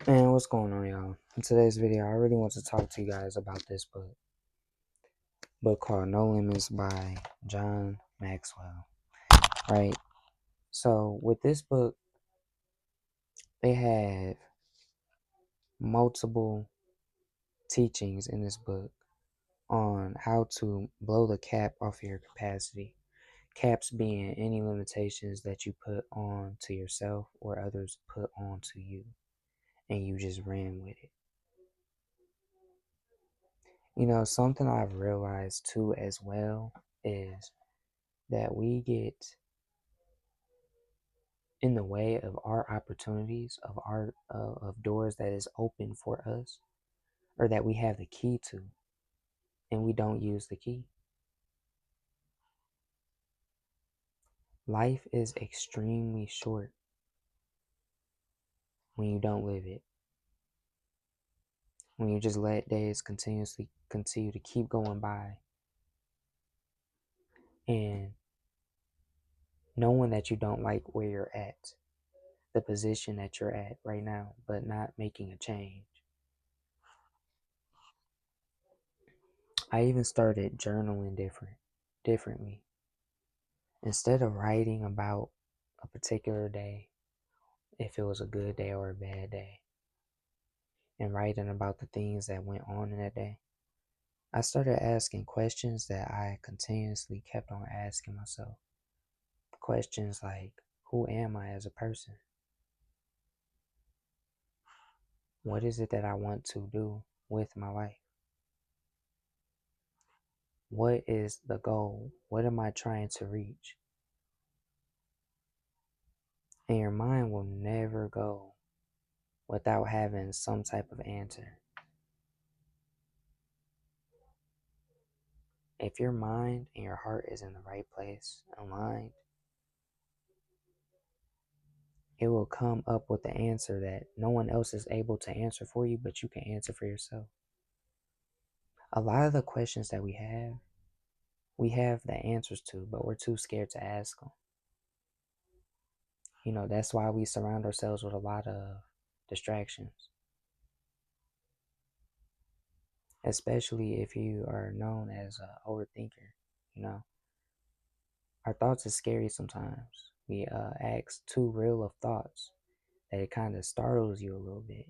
Man, what's going on, y'all? In today's video, I really want to talk to you guys about this book called No Limits by John Maxwell, right? So, with this book, they have multiple teachings in this book on how to blow the cap off your capacity. Caps being any limitations that you put on to yourself or others put on to you, and you just ran with it. Something I've realized too as well is that we get in the way of our opportunities, of doors that is open for us, or that we have the key to, and we don't use the key. Life is extremely short when you don't live it. When you just let days continue to keep going by, and knowing that you don't like where you're at, the position that you're at right now, but not making a change. I even started journaling differently. Instead of writing about a particular day, if it was a good day or a bad day, and writing about the things that went on in that day, I started asking questions that I continuously kept on asking myself. Questions like, who am I as a person? What is it that I want to do with my life? What is the goal? What am I trying to reach? And your mind will never go without having some type of answer. If your mind and your heart is in the right place, aligned, it will come up with the answer that no one else is able to answer for you, but you can answer for yourself. A lot of the questions that we have the answers to, but we're too scared to ask them. That's why we surround ourselves with a lot of distractions. Especially if you are known as an overthinker. Our thoughts are scary sometimes. We ask too real of thoughts that it kind of startles you a little bit.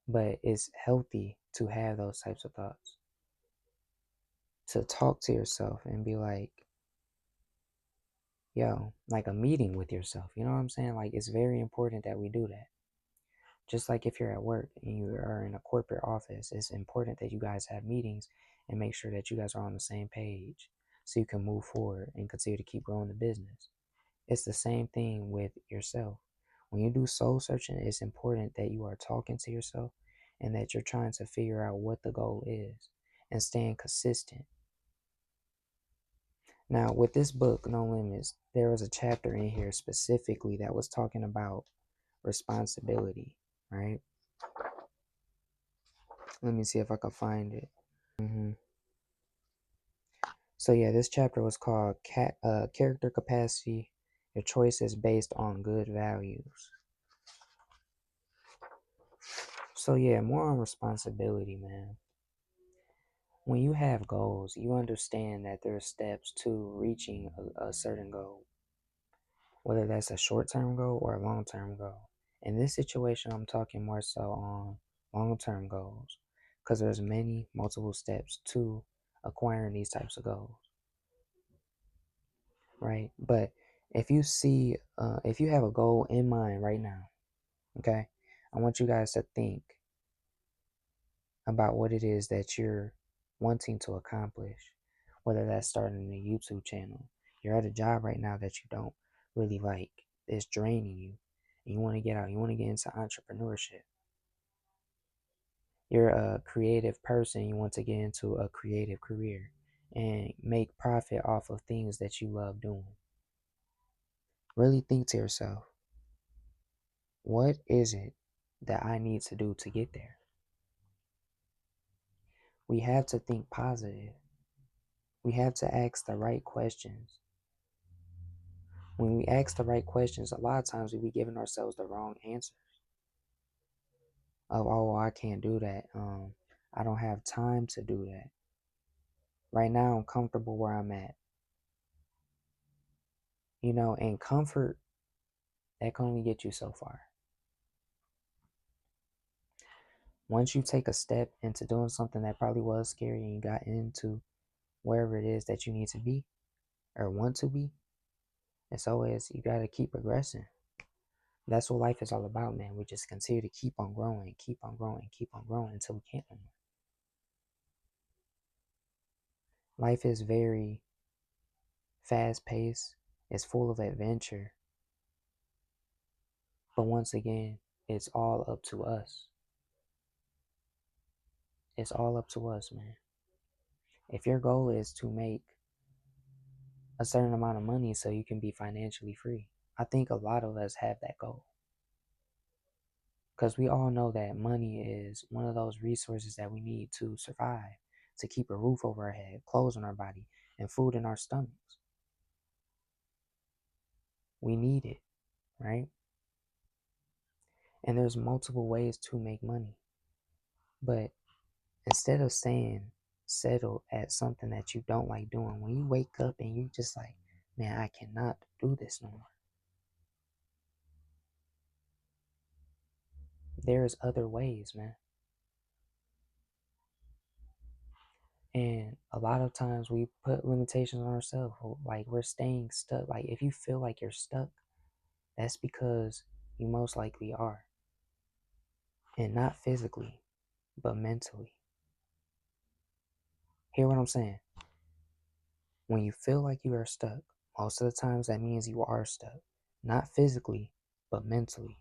But it's healthy to have those types of thoughts. To talk to yourself and be like, like a meeting with yourself. You know what I'm saying? Like, it's very important that we do that. Just like if you're at work and you are in a corporate office, it's important that you guys have meetings and make sure that you guys are on the same page so you can move forward and continue to keep growing the business. It's the same thing with yourself. When you do soul searching, it's important that you are talking to yourself and that you're trying to figure out what the goal is and staying consistent. Now, with this book, No Limits, there was a chapter in here specifically that was talking about responsibility, right? Let me see if I can find it. So yeah, this chapter was called Character Capacity, Your Choices Based on Good Values. So yeah, more on responsibility, man. When you have goals, you understand that there are steps to reaching a certain goal, whether that's a short-term goal or a long-term goal. In this situation, I'm talking more so on long-term goals because there's multiple steps to acquiring these types of goals, right? But if you have a goal in mind right now, okay, I want you guys to think about what it is that you're wanting to accomplish, whether that's starting a YouTube channel. You're at a job right now that you don't really like, it's draining you, and you want to get out, you want to get into entrepreneurship. You're a creative person, you want to get into a creative career and make profit off of things that you love doing. Really think to yourself, what is it that I need to do to get there? We have to think positive. We have to ask the right questions. When we ask the right questions, a lot of times we be giving ourselves the wrong answers. of, oh, I can't do that. I don't have time to do that. Right now, I'm comfortable where I'm at. And comfort, that can only get you so far. Once you take a step into doing something that probably was scary and you got into wherever it is that you need to be or want to be, it's always, you got to keep progressing. That's what life is all about, man. We just continue to keep on growing, keep on growing, keep on growing until we can't no more. Life is very fast paced, it's full of adventure. But once again, it's all up to us. It's all up to us, man. If your goal is to make a certain amount of money so you can be financially free, I think a lot of us have that goal. Because we all know that money is one of those resources that we need to survive, to keep a roof over our head, clothes on our body, and food in our stomachs. We need it, right? And there's multiple ways to make money. But instead of staying settled at something that you don't like doing, when you wake up and you just like, man, I cannot do this no more. There's other ways, man. And a lot of times we put limitations on ourselves. Like we're staying stuck. Like if you feel like you're stuck, that's because you most likely are. And not physically, but mentally. Hear what I'm saying? When you feel like you are stuck, most of the times that means you are stuck. Not physically, but mentally.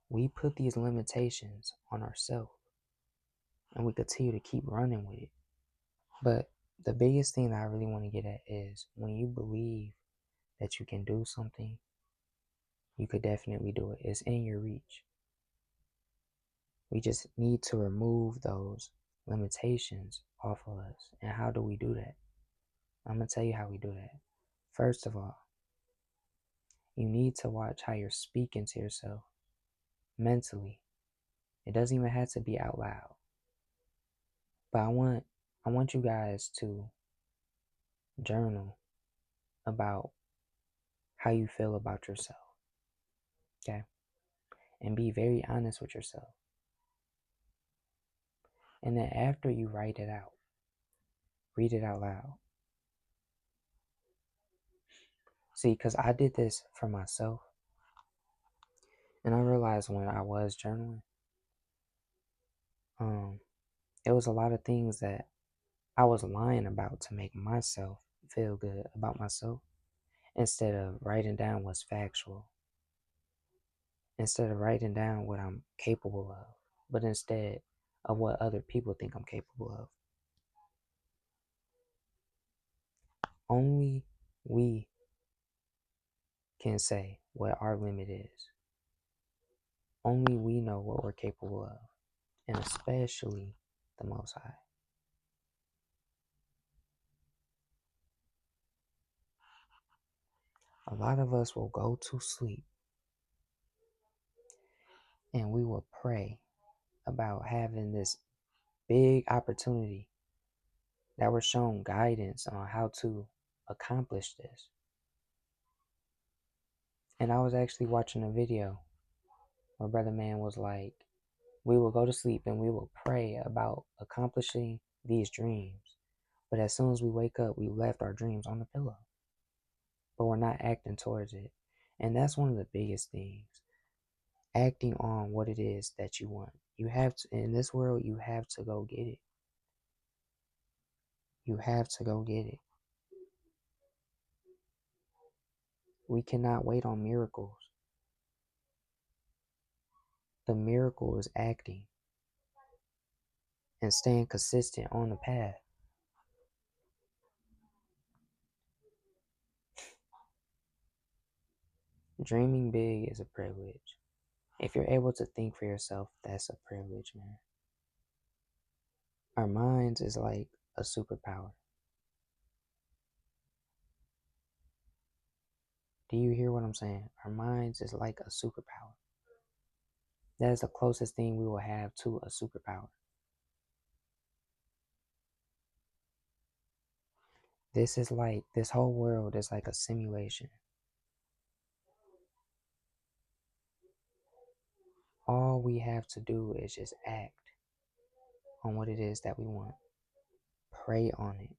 We put these limitations on ourselves and we continue to keep running with it. But the biggest thing that I really want to get at is when you believe that you can do something, you could definitely do it. It's in your reach. We just need to remove those limitations off of us. And how do we do that? I'm going to tell you how we do that. First of all, you need to watch how you're speaking to yourself mentally. It doesn't even have to be out loud. But I want you guys to journal about how you feel about yourself. Okay? And be very honest with yourself. And then after you write it out, read it out loud. See, because I did this for myself. And I realized when I was journaling, it was a lot of things that I was lying about to make myself feel good about myself instead of writing down what's factual, instead of writing down what I'm capable of, but instead of what other people think I'm capable of. Only we can say what our limit is. Only we know what we're capable of, and especially the Most High. A lot of us will go to sleep and we will pray about having this big opportunity that we're shown guidance on how to accomplish this. And I was actually watching a video where Brother Man was like, we will go to sleep and we will pray about accomplishing these dreams. But as soon as we wake up, we left our dreams on the pillow. But we're not acting towards it. And that's one of the biggest things. Acting on what it is that you want. You have to, in this world, you have to go get it. You have to go get it. We cannot wait on miracles. The miracle is acting and staying consistent on the path. Dreaming big is a privilege. If you're able to think for yourself, that's a privilege, man. Our minds is like a superpower. Do you hear what I'm saying? Our minds is like a superpower. That is the closest thing we will have to a superpower. This whole world is like a simulation. All we have to do is just act on what it is that we want. Pray on it.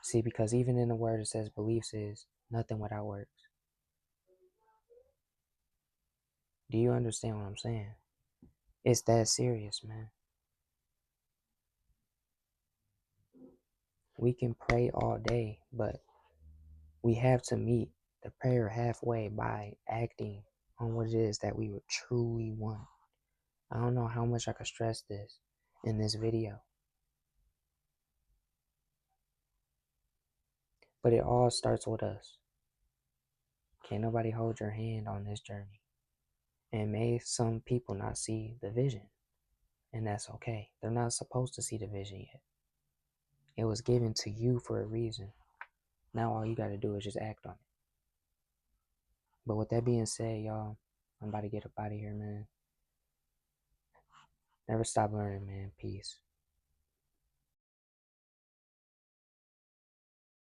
See, because even in the word it says beliefs is nothing without works. Do you understand what I'm saying? It's that serious, man. We can pray all day, but we have to meet the prayer halfway by acting on what it is that we would truly want. I don't know how much I could stress this in this video, but it all starts with us. Can't nobody hold your hand on this journey. And may some people not see the vision, and that's okay. They're not supposed to see the vision yet. It was given to you for a reason. Now all you got to do is just act on it. But with that being said, y'all, I'm about to get up out of here, man. Never stop learning, man. Peace.